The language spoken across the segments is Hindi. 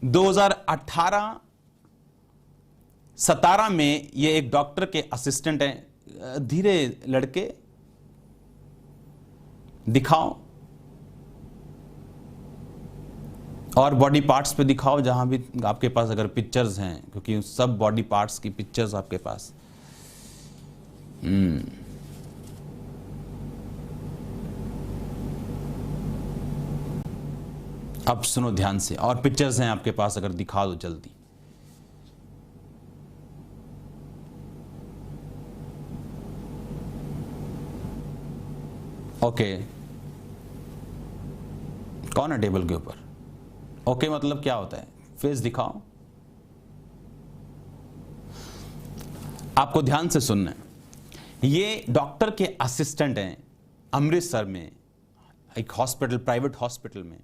2018-17 में ये एक डॉक्टर के असिस्टेंट हैं। धीरे लड़के दिखाओ और बॉडी पार्ट्स पे दिखाओ जहां भी आपके पास अगर पिक्चर्स हैं, क्योंकि सब बॉडी पार्ट्स की पिक्चर्स आपके पास। अब सुनो ध्यान से, और पिक्चर्स हैं आपके पास, अगर दिखा दो जल्दी। ओके, कौन है टेबल के ऊपर? ओके मतलब क्या होता है? फेस दिखाओ। आपको ध्यान से सुनना है। ये डॉक्टर के असिस्टेंट हैं अमृतसर में एक हॉस्पिटल, प्राइवेट हॉस्पिटल में।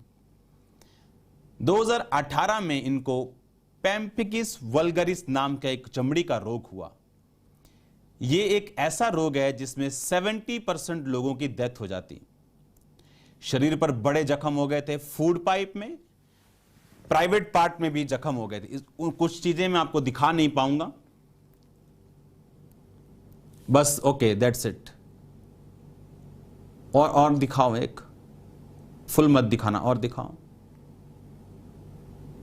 2018 में इनको पैम्पिकिस वल्गरिस नाम का एक चमड़ी का रोग हुआ। यह एक ऐसा रोग है जिसमें 70% लोगों की डेथ हो जाती। शरीर पर बड़े जख्म हो गए थे, फूड पाइप में, प्राइवेट पार्ट में भी जख्म हो गए थे। कुछ चीजें मैं आपको दिखा नहीं पाऊंगा, बस ओके दैट्स इट। और दिखाओ, एक फुल मत दिखाना, और दिखाओ,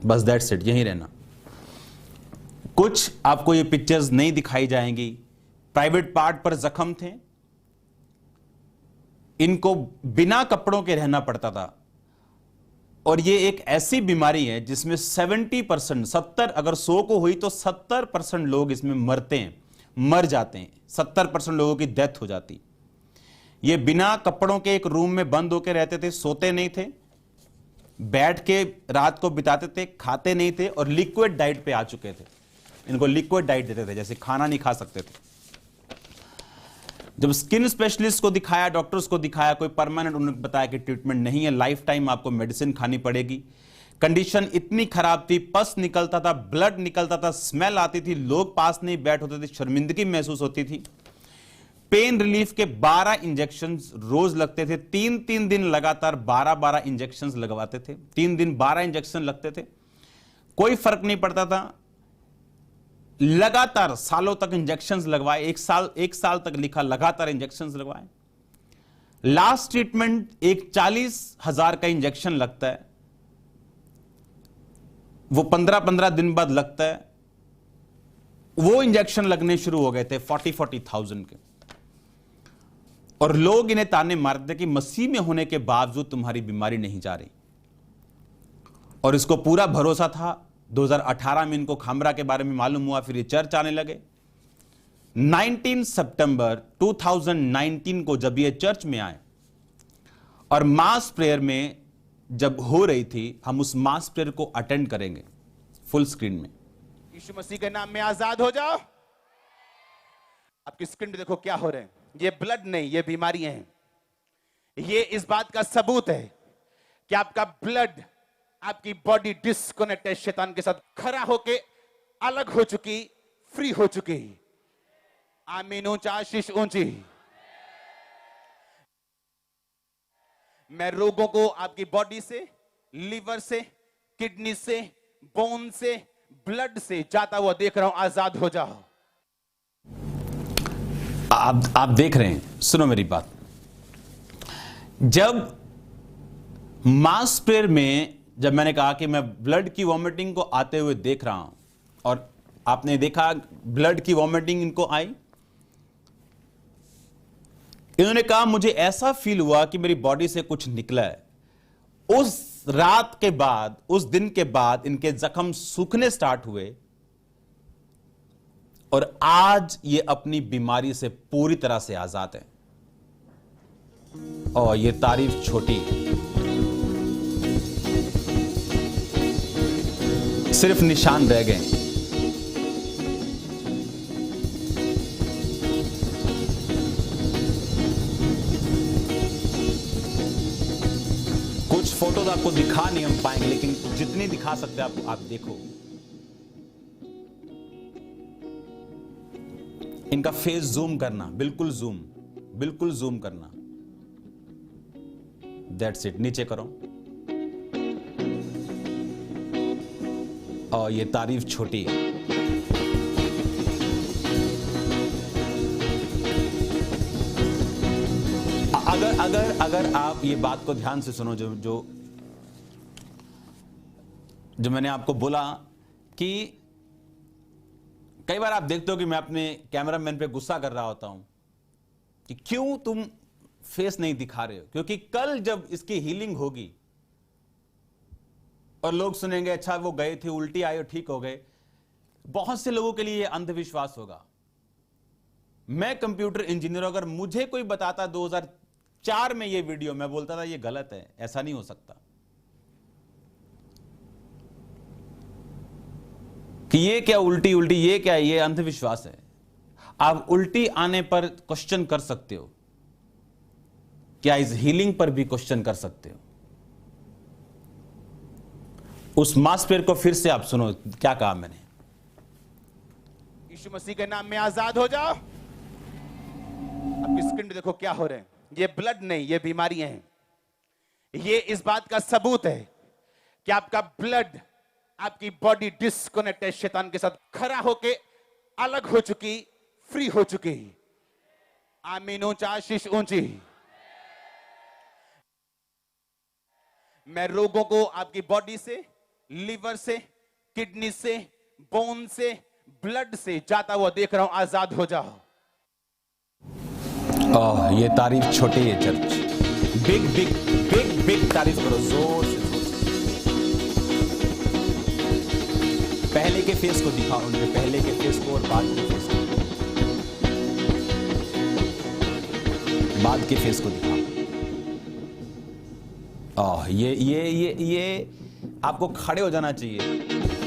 बस दैट्स इट, यहीं रहना। कुछ आपको ये पिक्चर्स नहीं दिखाई जाएंगी। प्राइवेट पार्ट पर जख्म थे, इनको बिना कपड़ों के रहना पड़ता था। और ये एक ऐसी बीमारी है जिसमें 70%, 70, अगर 100 को हुई तो 70% लोग इसमें मरते हैं, मर जाते हैं। 70% लोगों की डेथ हो जाती। ये बिना कपड़ों के एक रूम में बंद होकर रहते थे, सोते नहीं थे, बैठ के रात को बिताते थे, खाते नहीं थे, और लिक्विड डाइट पे आ चुके थे। इनको लिक्विड डाइट देते थे, जैसे खाना नहीं खा सकते थे। जब स्किन स्पेशलिस्ट को दिखाया, डॉक्टर्स को दिखाया, कोई परमानेंट, उन्होंने बताया कि ट्रीटमेंट नहीं है, लाइफ टाइम आपको मेडिसिन खानी पड़ेगी। कंडीशन इतनी खराब थी, पस निकलता था, ब्लड निकलता था, स्मेल आती थी, लोग पास नहीं बैठ होते थे, शर्मिंदगी महसूस होती थी। पेन रिलीफ के 12 इंजेक्शंस रोज लगते थे। 3-3 दिन लगातार 12-12 इंजेक्शंस लगवाते थे। 3 दिन 12 इंजेक्शन लगते थे, कोई फर्क नहीं पड़ता था। लगातार सालों तक इंजेक्शंस लगवाए, एक साल तक लिखा, लगातार इंजेक्शंस लगवाए। लास्ट ट्रीटमेंट एक 40,000 का इंजेक्शन लगता है, वो 15-15 दिन बाद लगता है। वो इंजेक्शन लगने शुरू हो गए थे 40,000 के। और लोग इन्हें ताने मारते कि मसीह में होने के बावजूद तुम्हारी बीमारी नहीं जा रही। और इसको पूरा भरोसा था। 2018 में इनको खामरा के बारे में मालूम हुआ, फिर ये चर्च आने लगे। 19 सितंबर 2019 को जब ये चर्च में आए और मास प्रेयर में जब हो रही थी, हम उस मास प्रेयर को अटेंड करेंगे फुल स्क्रीन में। यीशु मसीह के नाम में आजाद हो जाओ। आपकी स्क्रीन पे देखो क्या हो रहे हैं। ये ब्लड नहीं, ये बीमारियां हैं। ये इस बात का सबूत है कि आपका ब्लड, आपकी बॉडी डिस्कनेक्ट है शैतान के साथ, खड़ा होके अलग हो चुकी, फ्री हो चुकी। आमीन, ऊंचा आशीष ऊंची। मैं रोगों को आपकी बॉडी से, लीवर से, किडनी से, बोन से, ब्लड से जाता हुआ देख रहा हूं। आजाद हो जाओ। आप देख रहे हैं, सुनो मेरी बात। जब मास प्रेयर में जब मैंने कहा कि मैं ब्लड की वॉमिटिंग को आते हुए देख रहा हूं, और आपने देखा ब्लड की वॉमिटिंग इनको आई, इन्होंने कहा मुझे ऐसा फील हुआ कि मेरी बॉडी से कुछ निकला है। उस रात के बाद, उस दिन के बाद इनके जख्म सूखने स्टार्ट हुए, और आज ये अपनी बीमारी से पूरी तरह से आजाद है। और ये तारीफ छोटी है, सिर्फ निशान रह गए। कुछ फोटोज आपको दिखा नहीं हम पाएंगे, लेकिन जितनी दिखा सकते हैं आप देखो। इनका फेस जूम करना, बिल्कुल जूम करना। That's it. नीचे करो। और ये तारीफ छोटी है। अगर आप ये बात को ध्यान से सुनो, जो मैंने आपको बोला कि कई बार आप देखते हो कि मैं अपने कैमरामैन पे गुस्सा कर रहा होता हूं कि क्यों तुम फेस नहीं दिखा रहे हो, क्योंकि कल जब इसकी हीलिंग होगी और लोग सुनेंगे अच्छा वो गए थे, उल्टी आई और ठीक हो गए, बहुत से लोगों के लिए अंधविश्वास होगा। मैं कंप्यूटर इंजीनियर, अगर मुझे कोई बताता 2004 में ये वीडियो, मैं बोलता था ये गलत है, ऐसा नहीं हो सकता, कि ये क्या उल्टी उल्टी, ये क्या, ये अंधविश्वास है। आप उल्टी आने पर क्वेश्चन कर सकते हो, क्या इस हीलिंग पर भी क्वेश्चन कर सकते हो। उस मांसपेशियों को फिर से आप सुनो क्या कहा मैंने। यीशु मसीह के नाम में आजाद हो जाओ। आपकी स्किन देखो क्या हो रहे हैं, ये ब्लड नहीं, ये बीमारियां हैं। ये इस बात का सबूत है कि आपका ब्लड, आपकी बॉडी डिस्कनेक्ट है शैतान के साथ, खड़ा होके अलग हो चुकी, फ्री हो चुकी। आमीन, ऊंचा आशीष ऊंची। मैं रोगों को आपकी बॉडी से, लिवर से, किडनी से, बोन से, ब्लड से जाता हुआ देख रहा हूं। आजाद हो जाओ। ये तारीफ छोटी है church, big big big big तारीफ करो, जोर से। पहले के फेस को दिखाओ, उनके पहले के फेस को और बाद के फेस को, बाद के फेस को दिखाओ। ये आपको खड़े हो जाना चाहिए।